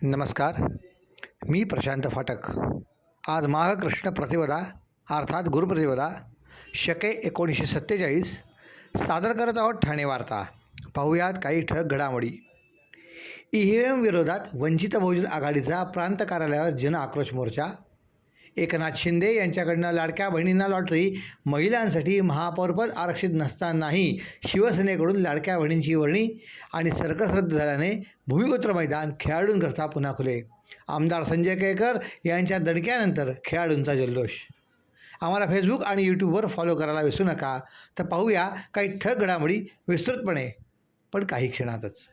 नमस्कार. मी प्रशांत फाटक. आज माघ कृष्ण प्रतिपदा अर्थात गुरुप्रतिपदा शके 1947 सादर करत आहोत ठाणे वार्ता. पाहुयात काही ठळक घडामोडी. EVM विरोधात वंचित बहुजन आघाडीचा प्रांत कार्यालयावर जन आक्रोश मोर्चा. एकनाथ शिंदे यांच्याकडनं लाडक्या बहिणींना लॉटरी, महिलांसाठी महापौरपद आरक्षित नसतानाही शिवसेनेकडून लाडक्या बहिणींची वर्णी आणि सर्कस रद्द झाल्याने भूमिपुत्र मैदान खेळाडूंकरता पुन्हा खुले. आमदार संजय केळकर यांच्या दणक्यानंतर खेळाडूंचा जल्लोष. आम्हाला फेसबुक आणि यूट्यूबवर फॉलो करायला विसरू नका. तर पाहूया काही ठळक घडामोडी विस्तृतपणे, पण काही क्षणातच.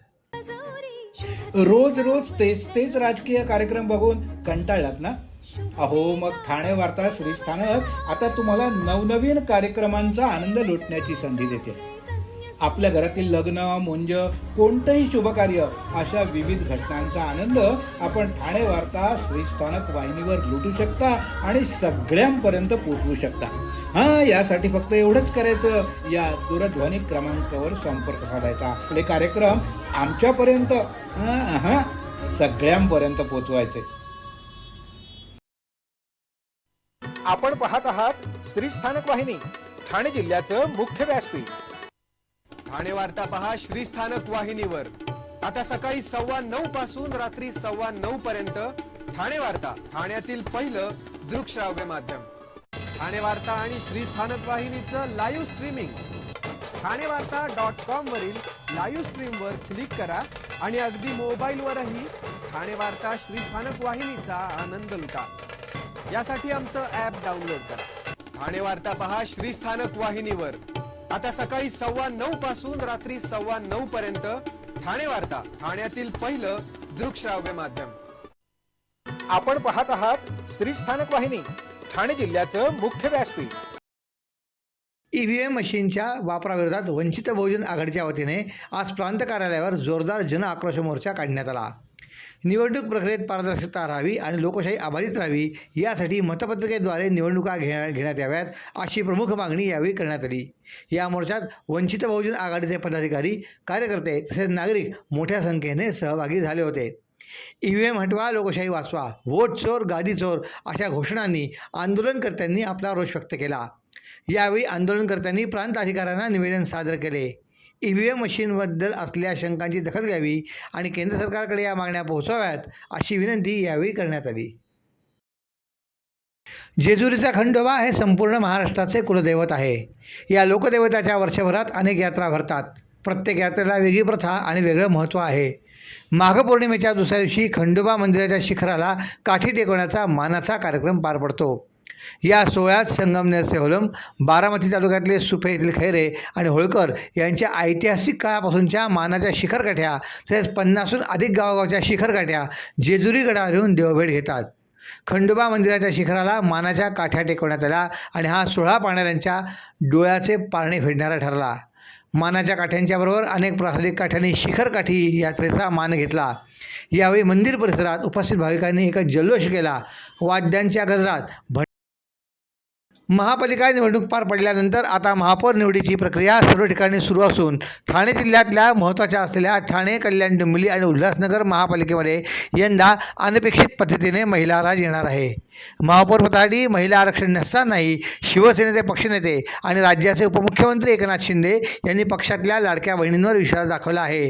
रोज रोज तेच राजकीय कार्यक्रम बघून कंटाळलात ना? अहो, मग ठाणे वार्ता श्रीस्थानक आता तुम्हाला नवनवीन कार्यक्रमांचा आनंद लुटण्याची संधी देते. आपल्या घरातील लग्न, मुंज, कोणतंही शुभकार्य अशा विविध घटनांचा आनंद आपण ठाणे वार्ता श्रीस्थानक वाहिनीवर लुटू शकता आणि सगळ्यांपर्यंत पोहोचवू शकता. यासाठी फक्त एवढंच करायचं, या दूरध्वनी क्रमांकावर संपर्क साधायचा. आपले कार्यक्रम आमच्यापर्यंत सगळ्यांपर्यंत पोहोचवायचे. आपण पाहत आहात श्रीस्थानक वाहिनी, ठाणे जिल्ह्याचं मुख्य व्यासपीठ. ठाणे वार्ता पहा श्रीस्थानक वाहिनीवर. आता सकाळी 9:15 पासून रात्री 9:15 पर्यंत ठाणे वार्ता, ठाण्यातील पहिलं दृकश्राव्य माध्यम. ठाणे वार्ता आणि श्रीस्थानक वाहिनीचं लाईव्ह स्ट्रीमिंग. ठाणेवार्ता.com वरील लाईव्ह स्ट्रीमवर क्लिक करा आणि अगदी मोबाईलवरही ठाणे वार्ता श्रीस्थानक वाहिनीचा आनंद लुटा. यासाठी आमचं ॲप डाउनलोड करा. ठाणे वार्ता पहा श्रीस्थानक वाहिनीवर. आता सकाळी 9:15 पासून रात्री 9:15 पर्यंत ठाणे वार्ता, ठाण्यातील पहिलं दृकश्राव्य माध्यम. आपण पाहत आहात श्रीस्थानक वाहिनी, ठाणे जिल्ह्याचं मुख्य व्यासपीठ. EVM मशीनच्या वापराविरोधात वंचित बहुजन आघाडीच्या वतीने आज प्रांत कार्यालयावर जोरदार जन आक्रोश मोर्चा काढण्यात आला. निवडणूक प्रक्रियेत पारदर्शकता राहावी आणि लोकशाही अबाधित राहावी यासाठी मतपत्रिकेद्वारे निवडणुका घेण्यात याव्यात अशी प्रमुख मागणी यावेळी करण्यात आली. या मोर्चात वंचित बहुजन आघाडीचे पदाधिकारी, कार्यकर्ते तसेच नागरिक मोठ्या संख्येने सहभागी झाले होते. EVM हटवा, लोकशाही वाचवा, वोट चोर गादी चोर अशा घोषणांनी आंदोलनकर्त्यांनी आपला रोष व्यक्त केला. यावेळी आंदोलनकर्त्यांनी प्रांत अधिकाऱ्यांना निवेदन सादर केले. EVM मशीनबद्दल असलेल्या शंकांची दखल घ्यावी आणि केंद्र सरकारकडे या मागण्या पोहोचवाव्यात अशी विनंती यावेळी करण्यात आली. जेजुरीचा खंडोबा हे संपूर्ण महाराष्ट्राचे कुलदैवत आहे. या लोकदैवताच्या वर्षभरात अनेक यात्रा भरतात. प्रत्येक यात्रेला वेगळी प्रथा आणि वेगळं महत्त्व आहे. माघ पौर्णिमेच्या दुसऱ्या दिवशी खंडोबा मंदिराच्या शिखराला काठी टेकवण्याचा मानाचा कार्यक्रम पार पडतो. या सोहळ्यात संगमनेरचे होलम, बारामती तालुक्यातले सुपे येथील खैरे आणि होळकर यांच्या ऐतिहासिक काळापासूनच्या मानाच्या शिखरकाठ्या तसेच 50हून अधिक गावोगावच्या शिखरकाठ्या जेजुरी गडावर येऊन देवभेट घेतात. खंडोबा मंदिराच्या शिखराला मानाच्या काठ्या टेकवण्यात आल्या आणि हा सोहळा पाहणाऱ्यांच्या डोळ्याचे पारणे फेडणारा ठरला. मानाच्या काठ्यांच्याबरोबर अनेक प्रासादिक काठ्यांनी शिखरकाठी यात्रेचा मान घेतला. यावेळी मंदिर परिसरात उपस्थित भाविकांनी एक जल्लोष केला. वाद्यांच्या गजरात महापालिका निवडणूक पार पडल्यानंतर आता महापौर निवडीची प्रक्रिया सर्व ठिकाणी सुरू असून ठाणे जिल्ह्यातल्या महत्त्वाच्या असलेल्या ठाणे, कल्याण, डोंबिवली आणि उल्हासनगर महापालिकेमध्ये यंदा अनपेक्षित पद्धतीने महिला राज येणार आहे. महापौरपदासाठी महिला आरक्षण नसतानाही शिवसेनेचे पक्षनेते आणि राज्याचे उपमुख्यमंत्री एकनाथ शिंदे यांनी पक्षातल्या लाडक्या बहिणींवर विश्वास दाखवला आहे.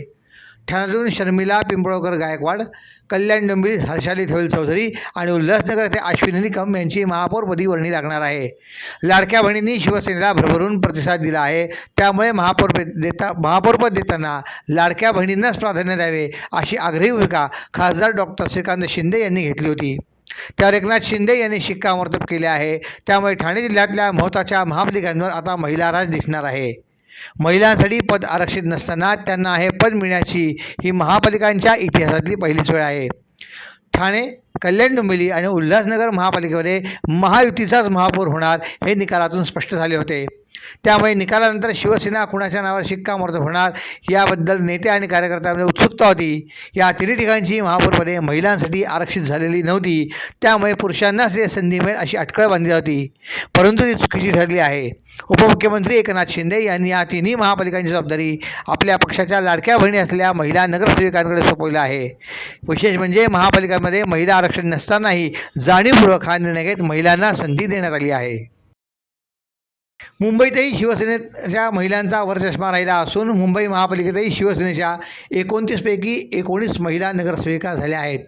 ठाण्यातून शर्मिला पिंपळकर गायकवाड, कल्याण डोंबिवलीत हर्षाली थवेल चौधरी आणि उल्हासनगर येथे अश्विनी निकम यांची महापौरपदी वर्णी लागणार आहे. लाडक्या बहिणींनी शिवसेनेला भरभरून प्रतिसाद दिला आहे. त्यामुळे महापौरपद देताना लाडक्या बहिणींनाच प्राधान्य द्यावे अशी आग्रही भूमिका खासदार डॉक्टर श्रीकांत शिंदे यांनी घेतली होती. त्यावर एकनाथ शिंदे यांनी शिक्कामोर्तब केले आहे. त्यामुळे ठाणे जिल्ह्यातल्या महत्त्वाच्या महापालिकांवर आता महिला राज दिसणार आहे. महिलांसाठी पद आरक्षित नसताना त्यांना हे पद मिळण्याची ही महापालिकांच्या इतिहासातली पहिलीच वेळ आहे. ठाणे, कल्याण, डोंबिवली आणि उल्हासनगर महापालिकेमध्ये महायुतीचाच महापौर होणार हे निकालातून स्पष्ट झाले होते. त्यामुळे निकालानंतर शिवसेना कुणाच्या नावावर शिक्कामोर्तब होणार याबद्दल नेते आणि कार्यकर्त्यांमध्ये उत्सुकता होती. या तिन्ही ठिकाणची महापौरपदे महिलांसाठी आरक्षित झालेली नव्हती, त्यामुळे पुरुषांनाच हे संधी मिळेल अशी अटकळ बांधली होती. परंतु ती चुकीची ठरली आहे. उपमुख्यमंत्री एकनाथ शिंदे यांनी या तिन्ही महापालिकांची जबाबदारी आपल्या पक्षाच्या लाडक्या बहिणी असलेल्या महिला नगरसेविकांकडे सोपवली आहे. विशेष म्हणजे महापालिकांमध्ये महिला आरक्षण नसतानाही जाणीवपूर्वक हा निर्णय घेत महिलांना संधी देण्यात आली आहे. मुंबईतही शिवसेनेच्या महिलांचा वरचष्मा राहिला असून मुंबई महापालिकेतही शिवसेनेच्या 29 पैकी 19 महिला नगरसेविका झाल्या आहेत.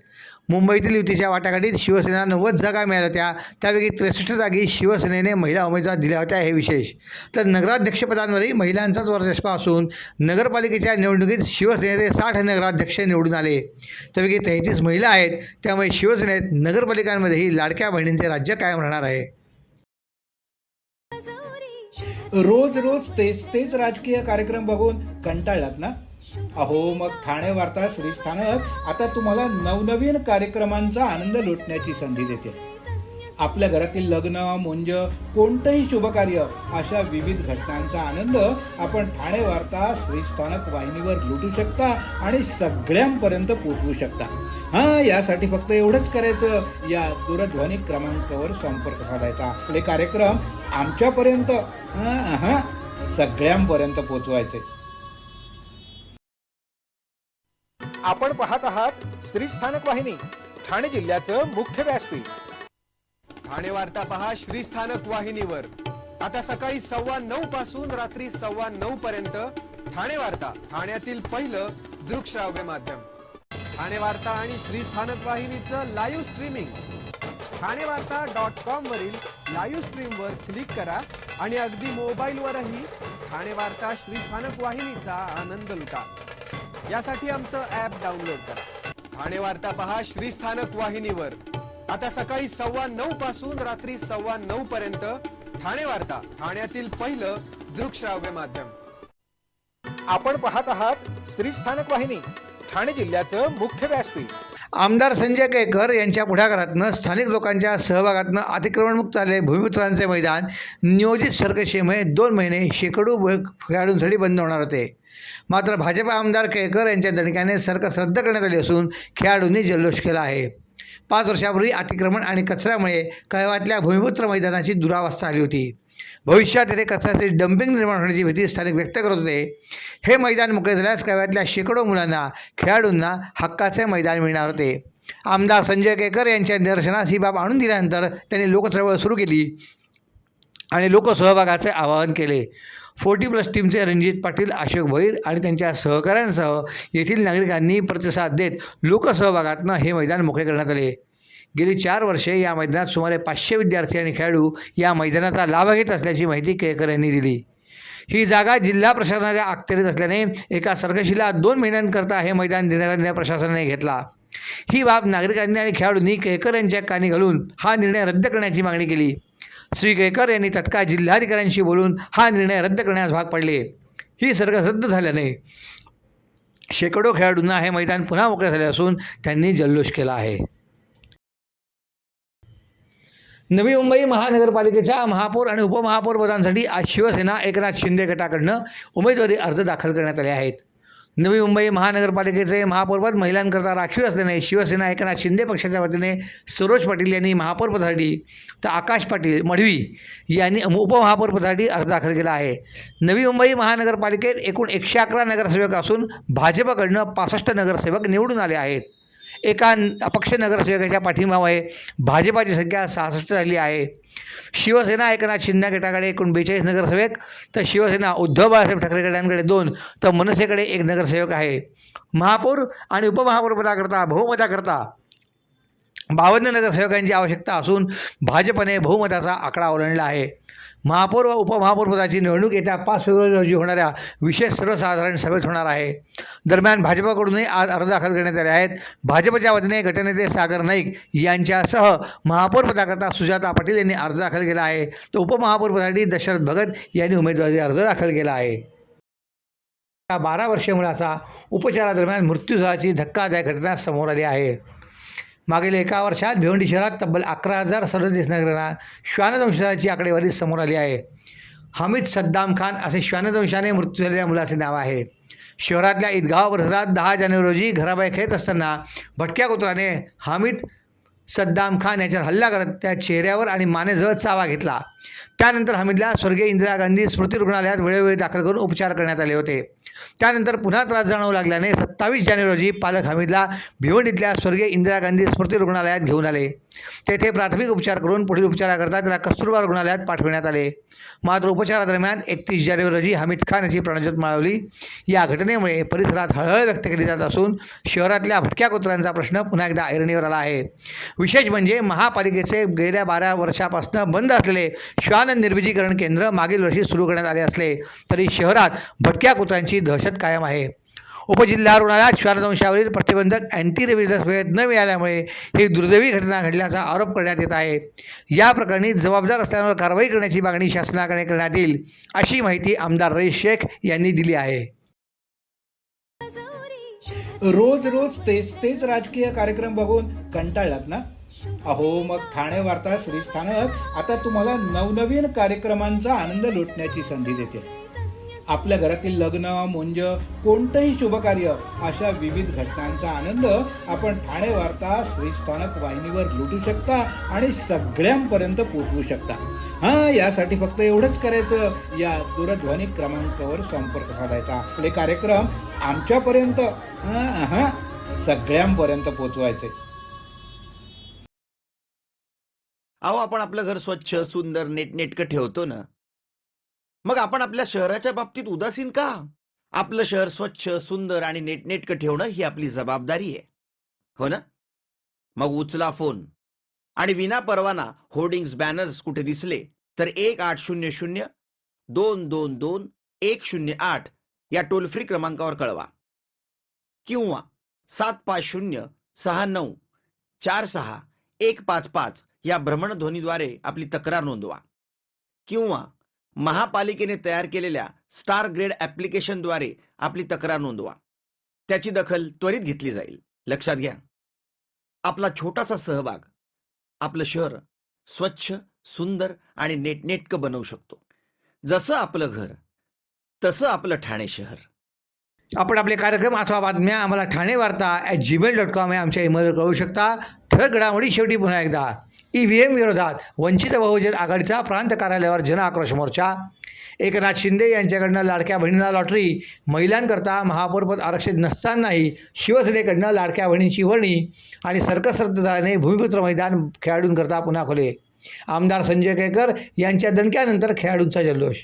मुंबईतील युतीच्या वाटाघाटीत शिवसेना 90 जागा मिळाल्या होत्या, त्यापैकी 63 जागी शिवसेनेने महिला उमेदवार दिल्या होत्या हे विशेष. तर नगराध्यक्षपदांवरही महिलांचाच वरचष्मा असून नगरपालिकेच्या निवडणुकीत शिवसेनेचे 60 नगराध्यक्ष निवडून आले, त्यापैकी 33 महिला आहेत. त्यामुळे शिवसेनेत नगरपालिकांमध्येही लाडक्या बहिणींचे राज्य कायम राहणार आहे. रोज रोज तेच राजकीय कार्यक्रम बघून कंटाळलात ना? अहो मग ठाणे वार्ता श्रीस्थानक आता तुम्हाला नवनवीन कार्यक्रमांचा आनंद लुटण्याची संधी देते. आपल्या घरातील लग्न, मुंज, कोणतंही शुभकार्य अशा विविध घटनांचा आनंद आपण ठाणे वार्ता श्रीस्थानक वाहिनीवर लुटू शकता आणि सगळ्यांपर्यंत पोहोचवू शकता. यासाठी फक्त एवढंच करायचं, या दूरध्वनी क्रमांकावर संपर्क साधायचा. आपले कार्यक्रम आमच्यापर्यंत सगळ्यांपर्यंत पोहोचवायचे. आपण पाहत आहात श्रीस्थानक वाहिनी, ठाणे जिल्ह्याचं मुख्य व्यासपीठ. ठाणे वार्ता पहा श्रीस्थानक वाहिनीवर. आता सकाळी 9:15 पासून रात्री 9:15 पर्यंत ठाणे वार्ता, ठाण्यातील पहिलं दृकश्राव्य माध्यम. ठाणे वार्ता आणि श्रीस्थानक वाहिनीचं लाईव्ह स्ट्रीमिंग ठाणेवार्ता.com वरील लाईव्ह स्ट्रीमवर क्लिक करा आणि अगदी मोबाईलवरही ठाणे वार्ता श्रीस्थानक वाहिनीचा आनंद लुटा. यासाठी आमचं ॲप डाउनलोड करा. ठाणे वार्ता पहा श्रीस्थानक वाहिनीवर. आता सकाळी 9:15 पासून रात्री 9:15 पर्यंत ठाणे वार्ता, ठाण्यातील पहिलं दृकश्राव्य माध्यम. आपण पाहत आहात श्रीस्थानक वाहिनी, ठाणे जिल्ह्याचं मुख्य व्यासपीठ. आमदार संजय केळकर यांच्या पुढाकारातनं स्थानिक लोकांच्या सहभागातनं अतिक्रमणमुक्त झालेले भूमिपुत्रांचे मैदान नियोजित सरकशेमुळे 2 महिने शेकडो खेळाडूंसाठी बंद होणार होते. मात्र भाजपा आमदार केळकर यांच्या दणक्याने सर्कस रद्द करण्यात आली असून खेळाडूंनी जल्लोष केला आहे. 5 वर्षापूर्वी अतिक्रमण आणि कचऱ्यामुळे कळवातल्या भूमिपुत्र मैदानाची दुरावस्था आली होती. भविष्यात येथे कचऱ्याचे डम्पिंग निर्माण होण्याची भीती स्थानिक व्यक्त करत होते. हे मैदान मोकळे झाल्यास कळव्यातल्या शेकडो मुलांना, खेळाडूंना हक्काचे मैदान मिळणार होते. आमदार संजय केळकर यांच्या निदर्शनास ही बाब आणून दिल्यानंतर त्यांनी लोकचळवळ सुरू केली आणि लोकसहभागाचे आवाहन केले. 40+ टीमचे रणजित पाटील, अशोक भोईर आणि त्यांच्या सहकाऱ्यांसह येथील नागरिकांनी प्रतिसाद देत लोकसहभागातून हे मैदान मोकळे करण्यात आले. गेली 4 वर्षे या मैदानात सुमारे 500 विद्यार्थी आणि खेळाडू या मैदानाचा लाभ घेत असल्याची माहिती केळकर यांनी दिली. ही जागा जिल्हा प्रशासनाच्या अखत्यारीत असल्याने एका सर्कशीला 2 महिन्यांकरता हे मैदान देण्याचा निर्णय प्रशासनाने घेतला. ही बाब नागरिकांनी आणि खेळाडूंनी केळकर यांच्या कानी घालून हा निर्णय रद्द करण्याची मागणी केली. श्री केळकर यांनी तत्काळ जिल्हाधिकाऱ्यांशी बोलून हा निर्णय रद्द करण्यास भाग पडले. ही सर्कस रद्द झाल्याने शेकडो खेळाडूंना हे मैदान पुन्हा मोकळे झाले असून त्यांनी जल्लोष केला आहे. नवी मुंबई महानगरपालिकेच्या महापौर आणि उपमहापौर पदांसाठी आज शिवसेना एकनाथ शिंदे गटाकडून उमेदवारी अर्ज दाखल करण्यात आले आहेत. नवी मुंबई महानगरपालिकेचे महापौरपद महिलांकरता राखीव असल्याने शिवसेना एकनाथ शिंदे पक्षाच्या वतीने सरोज पाटील यांनी महापौरपदासाठी तर आकाश पाटील मढवी यांनी उपमहापौरपदासाठी अर्ज दाखल केला आहे. नवी मुंबई महानगरपालिकेत एकूण 111 नगरसेवक असून भाजपकडून 65 नगरसेवक निवडून आले आहेत. एका अपक्ष नगरसेवकाच्या पाठिंब्यामुळे भाजपाची संख्या 66 झाली आहे. शिवसेना एकनाथ शिंदे गटाकडे एकूण 42 नगरसेवक, तर शिवसेना उद्धव बाळासाहेब ठाकरे गटांकडे 2, तर मनसेकडे 1 नगरसेवक आहे. महापौर आणि उपमहापौरपदाकरता बहुमताकरता 52 नगरसेवकांची आवश्यकता असून भाजपने बहुमताचा आकडा ओलांडला आहे. महापौर व उपमहापौरपदाची निवडणूक येत्या 5 फेब्रुवारी रोजी होणाऱ्या विशेष सर्वसाधारण सभेत होणार आहे. दरम्यान भाजपकडूनही आज अर्ज दाखल करण्यात आले आहेत. भाजपच्या वतीने गटनेते सागर नाईक यांच्यासह महापौरपदाकरता सुजाता पाटील यांनी अर्ज दाखल केला आहे, तर उपमहापौरपदासाठी दशरथ भगत यांनी उमेदवारी अर्ज दाखल केला आहे. 12 वर्षीय मुलाचा उपचारादरम्यान मृत्यू झाल्याची धक्कादायक घटना समोर आली आहे. मागील 1 वर्षात भिवंडी शहरात तब्बल 11,037 नागरिकांना श्वानदंशाची आकडेवारी समोर आली आहे. हमीद सद्दाम खान असे श्वानदंशाने मृत्यू झालेल्या मुलाचे नाव आहे. शहरातल्या ईदगाह परिसरात 10 जानेवारी रोजी घराबाहेर खेळत असताना भटक्या कुत्र्याने हमीद सद्दाम खान याच्यावर हल्ला करत त्या चेहऱ्यावर आणि मानेजवळ चावा घेतला. त्यानंतर हमीदला स्वर्गीय इंदिरा गांधी स्मृती रुग्णालयात वेळोवेळी दाखल करून उपचार करण्यात आले होते. त्यानंतर पुन्हा त्रास जाणवू लागल्याने 27 जानेवारी रोजी पालक हमीदला भिवंडीतल्या स्वर्गीय इंदिरा गांधी स्मृती रुग्णालयात घेऊन आले. तेथे प्राथमिक उपचार करून पुढील उपचाराकरता त्याला कस्तुरबा रुग्णालयात पाठवण्यात आले. मात्र उपचारादरम्यान 31 जानेवारी रोजी हमीद खान याची प्राणज्योत माळवली. या घटनेमुळे परिसरात हळहळ व्यक्त केली जात असून शहरातल्या भटक्या कुत्र्यांचा प्रश्न पुन्हा एकदा ऐरणीवर आला आहे. विशेष म्हणजे महापालिकेचे गेल्या 12 वर्षापासून बंद असलेले श्वान निर्विजीकरण केंद्र मागील वर्षी सुरू करण्यात आले असले तरी शहरात भटक्या कुत्र्यांची दहशत कायम आहे. उपजिल्हा रुग्णालयात श्वानदंशावरील प्रतिबंधक अँटी रेबीज लस वेळेत न मिळाल्यामुळे ही दुर्दैवी घटना घडल्याचा आरोप करण्यात येत आहे. या प्रकरणी जबाबदार असल्यावर कारवाई करण्याची मागणी शासनाकडे करण्यात येईल अशी माहिती आमदार रईस शेख यांनी दिली आहे. रोज रोज तेच राजकीय कार्यक्रम बघून कंटाळलात ना? अहो मग ठाणे वार्ता श्रीस्थानक आता तुम्हाला नवनवीन कार्यक्रमांचा आनंद लुटण्याची संधी देते. आपल्या घरातील लग्न, मुंज, कोणतंही शुभकार्य अशा विविध घटनांचा आनंद आपण ठाणे वार्ता श्रीस्थानक वाहिनीवर लुटू शकता आणि सगळ्यांपर्यंत पोहोचवू शकता. यासाठी फक्त एवढंच करायचं, या दूरध्वनी क्रमांकावर संपर्क साधायचा. आपले कार्यक्रम आमच्यापर्यंत सगळ्यांपर्यंत पोहोचवायचे. अहो, आपण आपलं घर स्वच्छ, सुंदर, नीटनेटकं ठेवतो ना, मग आपण आपल्या शहराच्या बाबतीत उदासीन का? आपलं शहर स्वच्छ, सुंदर आणि नीटनेटकं ठेवणं ही आपली जबाबदारी आहे, हो ना? मग उचला फोन आणि विना परवाना होर्डिंग्स, बॅनर्स कुठे दिसले तर 1800-222-108 या टोल फ्री क्रमांकावर कळवा किंवा 75069464155 या भ्रमणध्वनीद्वारे आपली तक्रार नोंदवा किंवा महापालिकेने तयार केलेल्या स्टार ग्रेड ॲप्लिकेशनद्वारे आपली तक्रार नोंदवा. त्याची दखल त्वरित घेतली जाईल. लक्षात घ्या, आपला छोटासा सहभाग आपलं शहर स्वच्छ, सुंदर आणि नीटनेटकं बनवू शकतो. जसं आपलं घर तसं आपलं ठाणे शहर. आपण आपले कार्यक्रम अथवा बातम्या आम्हाला ठाणेवार्ता@gmail.com या आमच्या ईमेलवर कळवू शकता. ठळक घडामोडी शेवटी पुन्हा एकदा. EVM विरोधात वंचित बहुजन आघाडीचा प्रांत कार्यालयावर जनआक्रोश मोर्चा. एकनाथ शिंदे यांच्याकडनं लाडक्या बहिणीला लॉटरी. महिलांकरता महापौरपद आरक्षित नसतानाही शिवसेनेकडनं लाडक्या बहिणींची वर्णी. आणि सर्कस रद्द झाल्याने भूमिपुत्र मैदान खेळाडूंकरता पुन्हा खुले. आमदार संजय केळकर यांच्या दणक्यानंतर खेळाडूंचा जल्लोष.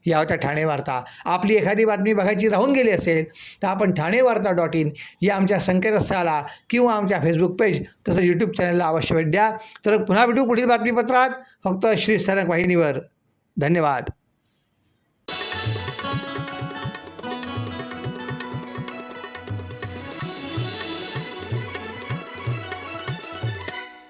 या होत्या ठाणे वार्ता. आपली एखादी बातमी बघायची राहून गेली असेल तर आपण ठाणेवार्ता.in या आमच्या संकेतस्थळाला किंवा आमच्या फेसबुक पेज तसंच यूट्यूब चॅनलला अवश्य भेट द्या. तर पुन्हा भेटू पुढील बातमीपत्रात, फक्त श्रीस्थानक वाहिनीवर. धन्यवाद.